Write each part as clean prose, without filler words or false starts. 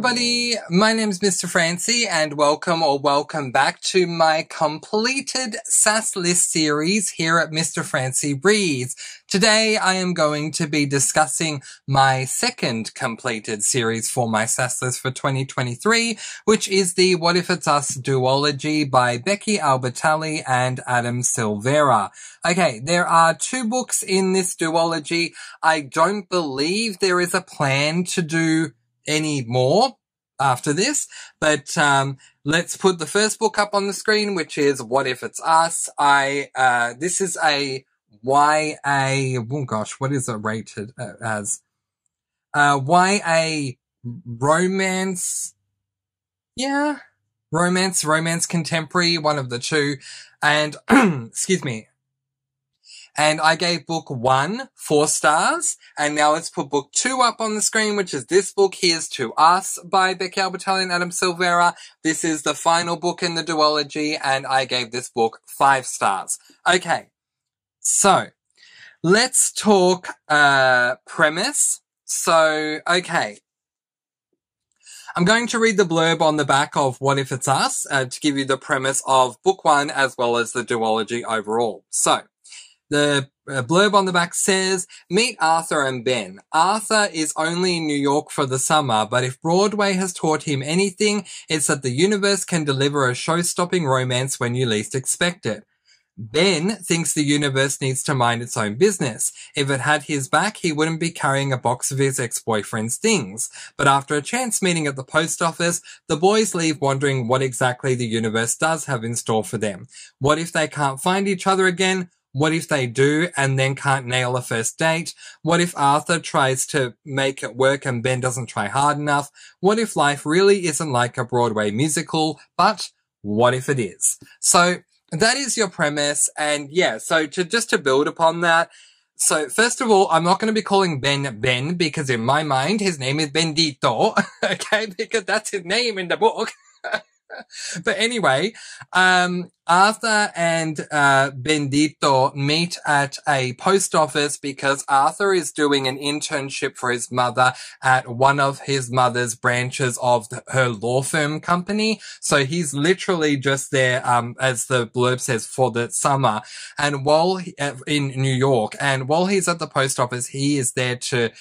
everybody, my name is Mr. Francie and welcome back to my completed SAS list series here at Mr. Francie Reads. Today I am going to be discussing my second completed series for my SAS list for 2023, which is the What If It's Us duology by Becky Albertalli and Adam Silvera. Okay, there are 2 books in this duology. I don't believe there is a plan to do any more after this, but let's put the first book up on the screen, which is What If It's Us. This is a YA, oh gosh, what is it rated as? YA romance, yeah, romance contemporary, one of the two, and, excuse me. And I gave book 1 4 stars, and now let's put book 2 up on the screen, which is this book, Here's to Us by Becky Albertalli and Adam Silvera. This is the final book in the duology, and I gave this book 5 stars. Okay, so let's talk premise. So, okay. I'm going to read the blurb on the back of What If It's Us to give you the premise of book 1 as well as the duology overall. So, the blurb on the back says, meet Arthur and Ben. Arthur is only in New York for the summer, but if Broadway has taught him anything, it's that the universe can deliver a show-stopping romance when you least expect it. Ben thinks the universe needs to mind its own business. If it had his back, he wouldn't be carrying a box of his ex-boyfriend's things. But after a chance meeting at the post office, the boys leave wondering what exactly the universe does have in store for them. What if they can't find each other again? What if they do and then can't nail a first date? What if Arthur tries to make it work and Ben doesn't try hard enough? What if life really isn't like a Broadway musical, but what if it is? So that is your premise. And yeah, so to build upon that, so first of all, I'm not going to be calling Ben because in my mind, his name is Bendito, okay, because that's his name in the book. But anyway, Arthur and Bendito meet at a post office because Arthur is doing an internship for his mother at one of his mother's branches of her law firm company. So he's literally just there, as the blurb says, for the summer. And in New York, and while he's at the post office, he is there to,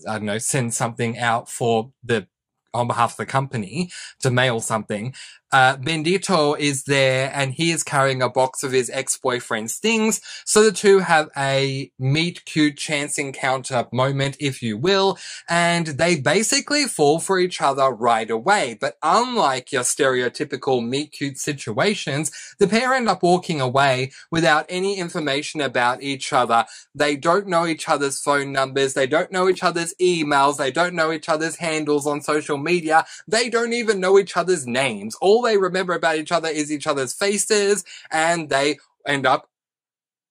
I don't know, send something out on behalf of the company to mail something. Bendito is there and he is carrying a box of his ex-boyfriend's things. So the two have a meet cute chance encounter moment, if you will, and they basically fall for each other right away. But unlike your stereotypical meet cute situations, the pair end up walking away without any information about each other. They don't know each other's phone numbers. They don't know each other's emails. They don't know each other's handles on social media. They don't even know each other's names. All they remember about each other is each other's faces, and they end up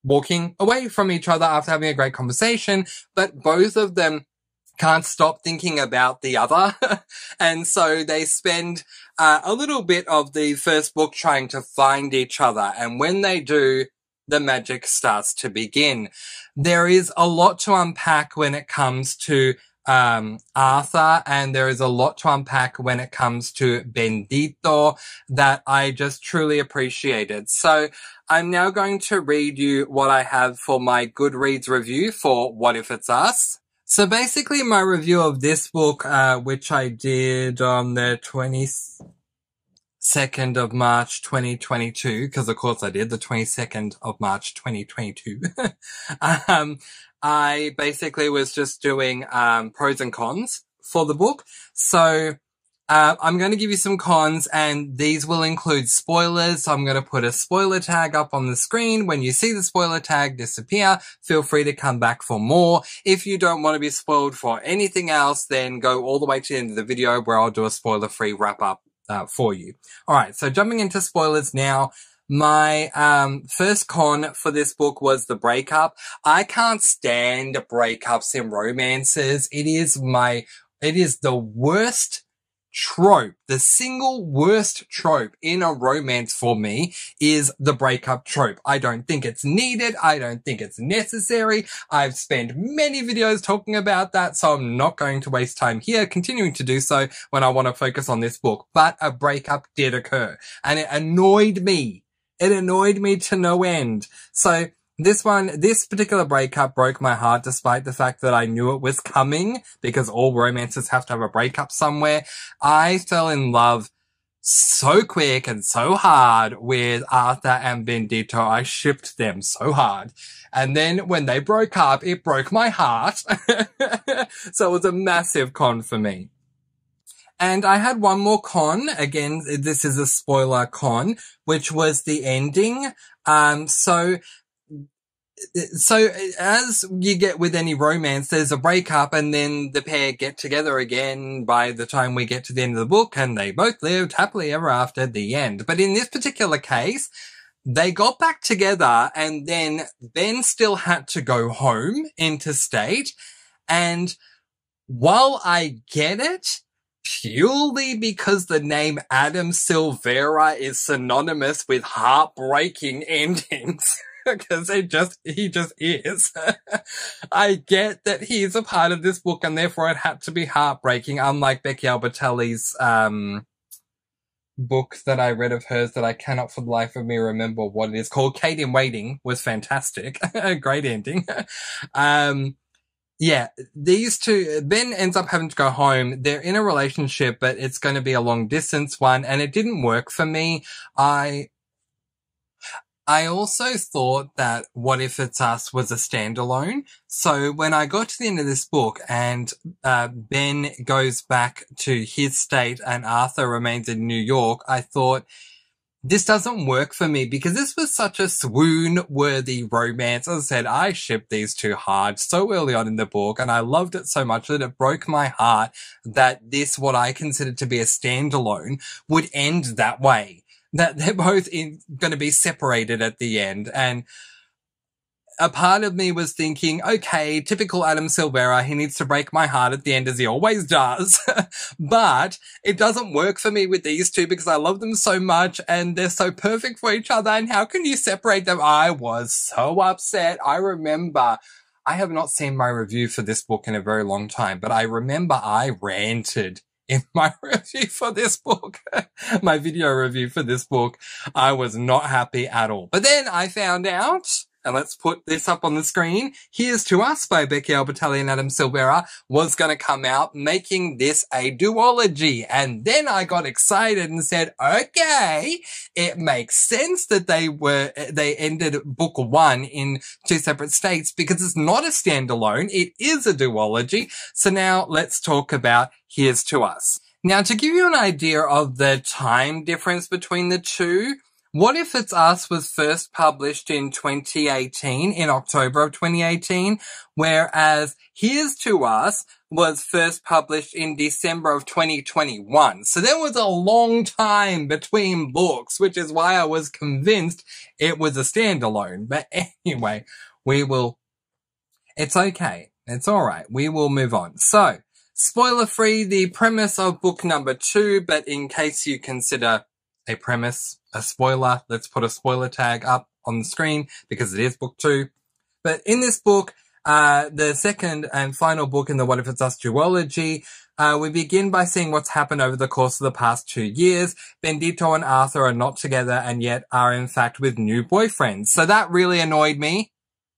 walking away from each other after having a great conversation, but both of them can't stop thinking about the other. And so they spend a little bit of the first book trying to find each other, and when they do, the magic starts to begin. There is a lot to unpack when it comes to Arthur, and there is a lot to unpack when it comes to Bendito that I just truly appreciated. So I'm now going to read you what I have for my Goodreads review for What If It's Us. So basically my review of this book, which I did on the 22nd of March 2022, because of course I did, the 22nd of March 2022. I basically was just doing pros and cons for the book. So I'm going to give you some cons, and these will include spoilers. So I'm going to put a spoiler tag up on the screen. When you see the spoiler tag disappear, feel free to come back for more. If you don't want to be spoiled for anything else, then go all the way to the end of the video where I'll do a spoiler-free wrap-up for you. Alright, so jumping into spoilers now. My first con for this book was the breakup. I can't stand breakups in romances. It is the worst trope, the single worst trope in a romance for me is the breakup trope. I don't think it's needed. I don't think it's necessary. I've spent many videos talking about that, so I'm not going to waste time here continuing to do so when I want to focus on this book. But a breakup did occur, and it annoyed me. It annoyed me to no end. So this particular breakup broke my heart despite the fact that I knew it was coming, because all romances have to have a breakup somewhere. I fell in love so quick and so hard with Arthur and Benedetto. I shipped them so hard. And then when they broke up, it broke my heart. So it was a massive con for me. And I had one more con. Again, this is a spoiler con, which was the ending. So as you get with any romance, there's a breakup and then the pair get together again by the time we get to the end of the book, and they both lived happily ever after at the end. But in this particular case, they got back together and then Ben still had to go home interstate. And while I get it, purely because the name Adam Silvera is synonymous with heartbreaking endings, because he just is. I get that he's a part of this book and therefore it had to be heartbreaking, unlike Becky Albertalli's book that I read of hers that I cannot for the life of me remember what it is called. Kate in Waiting was fantastic. Great ending. Yeah, these two, Ben ends up having to go home. They're in a relationship, but it's going to be a long distance one, and it didn't work for me. I also thought that What If It's Us was a standalone. So when I got to the end of this book and Ben goes back to his state and Arthur remains in New York, I thought, this doesn't work for me because this was such a swoon-worthy romance. As I said, I shipped these two hard so early on in the book, and I loved it so much that it broke my heart that this, what I considered to be a standalone, would end that way. That they're both going to be separated at the end. And a part of me was thinking, okay, typical Adam Silvera, he needs to break my heart at the end as he always does. But it doesn't work for me with these two because I love them so much and they're so perfect for each other. And how can you separate them? I was so upset. I remember, I have not seen my review for this book in a very long time, but I remember I ranted in my review for this book, my video review for this book. I was not happy at all. But then I found out, and let's put this up on the screen, Here's to Us by Becky Albertalli and Adam Silvera was going to come out, making this a duology. And then I got excited and said, okay, it makes sense that they ended book one in two separate states because it's not a standalone. It is a duology. So now let's talk about Here's to Us. Now, to give you an idea of the time difference between the two, What If It's Us was first published in 2018, in October of 2018, whereas Here's to Us was first published in December of 2021. So there was a long time between books, which is why I was convinced it was a standalone. But anyway, it's okay. It's alright. We will move on. So, spoiler-free, the premise of book number 2, but in case you consider a premise a spoiler, let's put a spoiler tag up on the screen because it is book 2. But in this book, the second and final book in the What If It's Us duology, we begin by seeing what's happened over the course of the past 2 years. Benedetto and Arthur are not together and yet are in fact with new boyfriends. So that really annoyed me.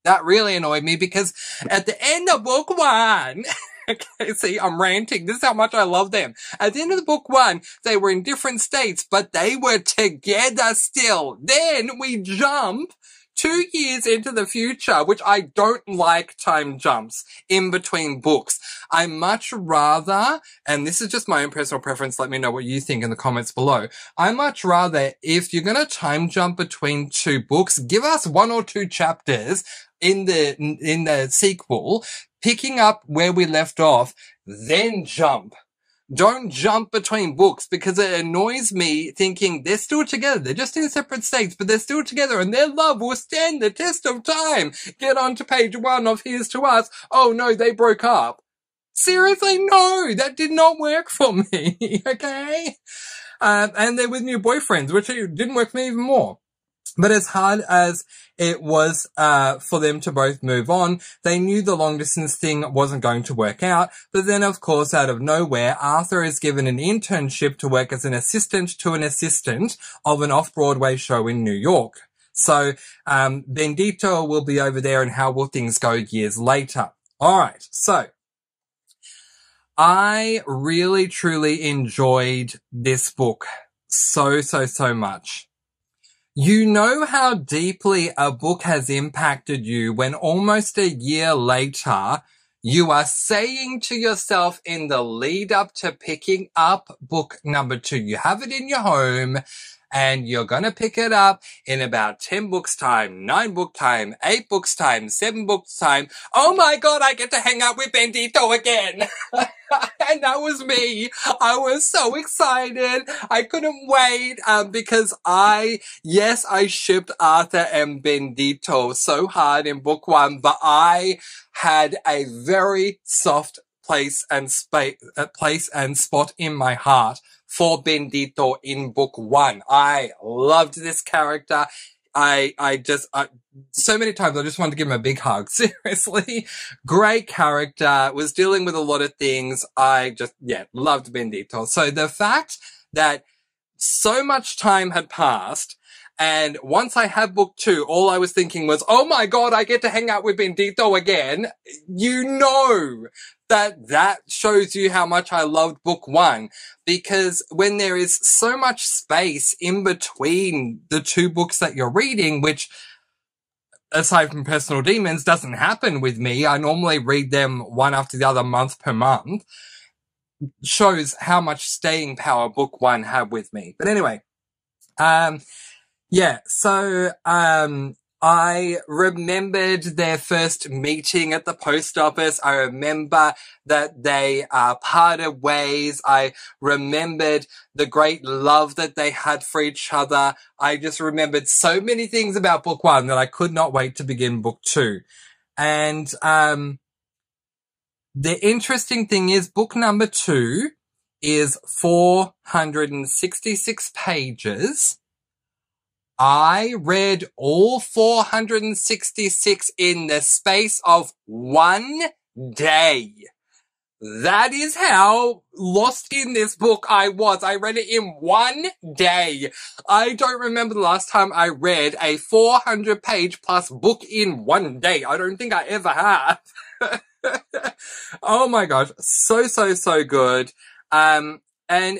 That really annoyed me because at the end of book 1, okay, see, I'm ranting. This is how much I love them. At the end of the book 1, they were in different states, but they were together still. Then we jump 2 years into the future, which I don't like time jumps in between books. I much rather, and this is just my own personal preference, let me know what you think in the comments below. I much rather, if you're going to time jump between 2 books, give us 1 or 2 chapters in the sequel, picking up where we left off, then jump. Don't jump between books because it annoys me thinking they're still together. They're just in separate states, but they're still together and their love will stand the test of time. Get on to page 1 of Here's to Us. Oh no, they broke up. Seriously, no, that did not work for me, okay? And they're with new boyfriends, which didn't work for me even more. But as hard as it was for them to both move on, they knew the long distance thing wasn't going to work out. But then, of course, out of nowhere, Arthur is given an internship to work as an assistant to an assistant of an off-Broadway show in New York. So Bendito will be over there, and how will things go years later? All right, so I really, truly enjoyed this book so much. You know how deeply a book has impacted you when almost a year later, you are saying to yourself in the lead up to picking up book number 2, you have it in your home, and you're going to pick it up in about 10 books time, 9 book time, 8 books time, 7 books time. Oh my God, I get to hang out with Bendito again. And that was me. I was so excited. I couldn't wait, because I shipped Arthur and Bendito so hard in book 1, but I had a very soft place and spot in my heart for Bendito in book 1. I loved this character. So many times I just wanted to give him a big hug. Seriously. Great character. Was dealing with a lot of things. I just, loved Bendito. So the fact that so much time had passed, and once I had book 2, all I was thinking was, oh my God, I get to hang out with Bendito again. You know that shows you how much I loved book 1, because when there is so much space in between the 2 books that you're reading, which aside from Personal Demons doesn't happen with me, I normally read them one after the other, month per month, shows how much staying power book 1 had with me. But anyway, so I remembered their first meeting at the post office. I remember that they parted ways. I remembered the great love that they had for each other. I just remembered so many things about book 1 that I could not wait to begin book 2. And the interesting thing is book number 2 is 466 pages. I read all 466 in the space of 1 day. That is how lost in this book I was. I read it in 1 day. I don't remember the last time I read a 400-page plus book in 1 day. I don't think I ever have. Oh my gosh. So good. And I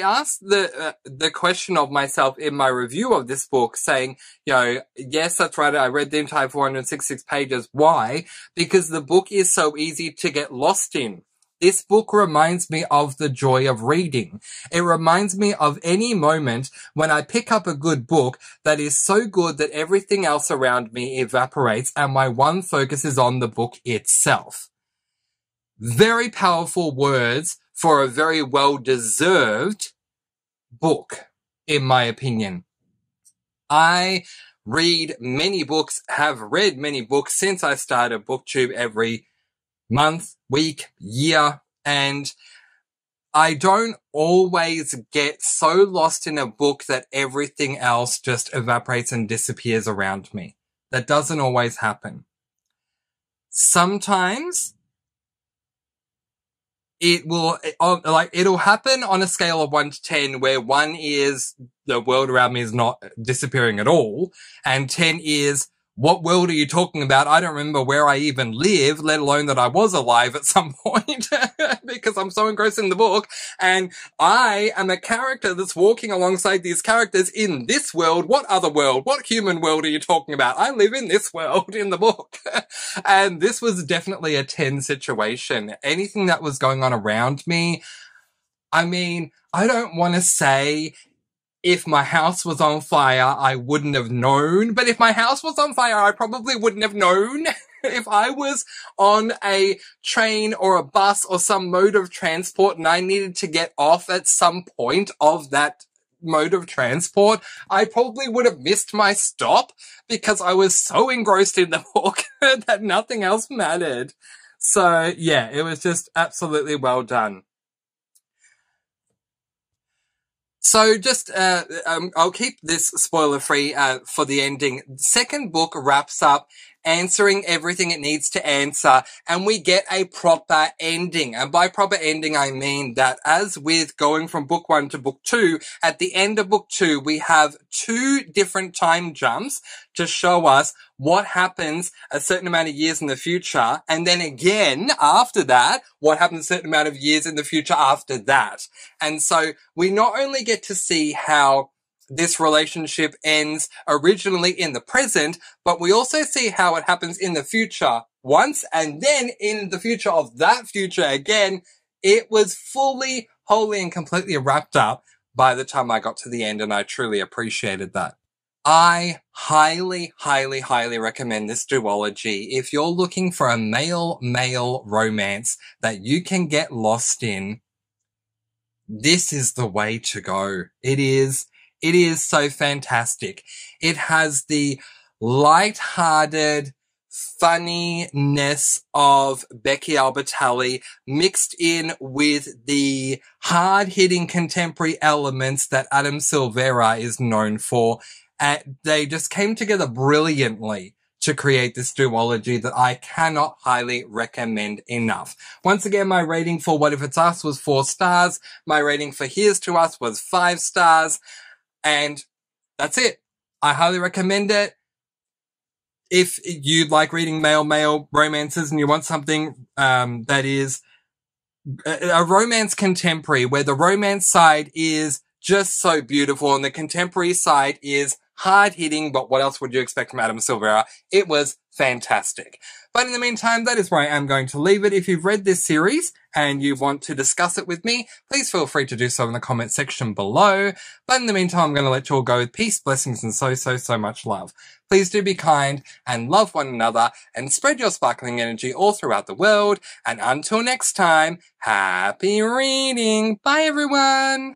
asked the question of myself in my review of this book, saying, yes, that's right, I read the entire 466 pages. Why? Because the book is so easy to get lost in. This book reminds me of the joy of reading. It reminds me of any moment when I pick up a good book that is so good that everything else around me evaporates and my one focus is on the book itself. Very powerful words for a very well-deserved book, in my opinion. I read many books, have read many books since I started BookTube every month, week, year, and I don't always get so lost in a book that everything else just evaporates and disappears around me. That doesn't always happen. Sometimes it'll happen on a scale of 1 to 10, where 1 is the world around me is not disappearing at all, and 10 is, what world are you talking about? I don't remember where I even live, let alone that I was alive at some point, because I'm so engrossed in the book, and I am a character that's walking alongside these characters in this world. What other world? What human world are you talking about? I live in this world in the book. And this was definitely a 10 situation. Anything that was going on around me, I mean, I don't want to say if my house was on fire, I wouldn't have known. But if my house was on fire, I probably wouldn't have known. If I was on a train or a bus or some mode of transport and I needed to get off at some point of that mode of transport, I probably would have missed my stop because I was so engrossed in the book that nothing else mattered. So yeah, it was just absolutely well done. So just, I'll keep this spoiler free, for the ending. The second book wraps up answering everything it needs to answer, and we get a proper ending. And by proper ending, I mean that as with going from book 1 to book 2, at the end of book 2, we have 2 different time jumps to show us what happens a certain amount of years in the future, and then again, after that, what happens a certain amount of years in the future after that. And so we not only get to see how this relationship ends originally in the present, but we also see how it happens in the future once, and then in the future of that future again. It was fully, wholly, and completely wrapped up by the time I got to the end, and I truly appreciated that. I highly, highly, highly recommend this duology if you're looking for a male-male romance that you can get lost in. This is the way to go. It is so fantastic. It has the light-hearted funniness of Becky Albertalli mixed in with the hard-hitting contemporary elements that Adam Silvera is known for. And they just came together brilliantly to create this duology that I cannot highly recommend enough. Once again, my rating for What If It's Us was 4 stars. My rating for Here's to Us was 5 stars. And that's it. I highly recommend it. If you like reading male-male romances and you want something that is a romance contemporary, where the romance side is just so beautiful and the contemporary side is hard-hitting, but what else would you expect from Adam Silvera? It was fantastic. But in the meantime, that is where I am going to leave it. If you've read this series and you want to discuss it with me, please feel free to do so in the comment section below. But in the meantime, I'm going to let you all go with peace, blessings, and so much love. Please do be kind and love one another and spread your sparkling energy all throughout the world. And until next time, happy reading. Bye, everyone.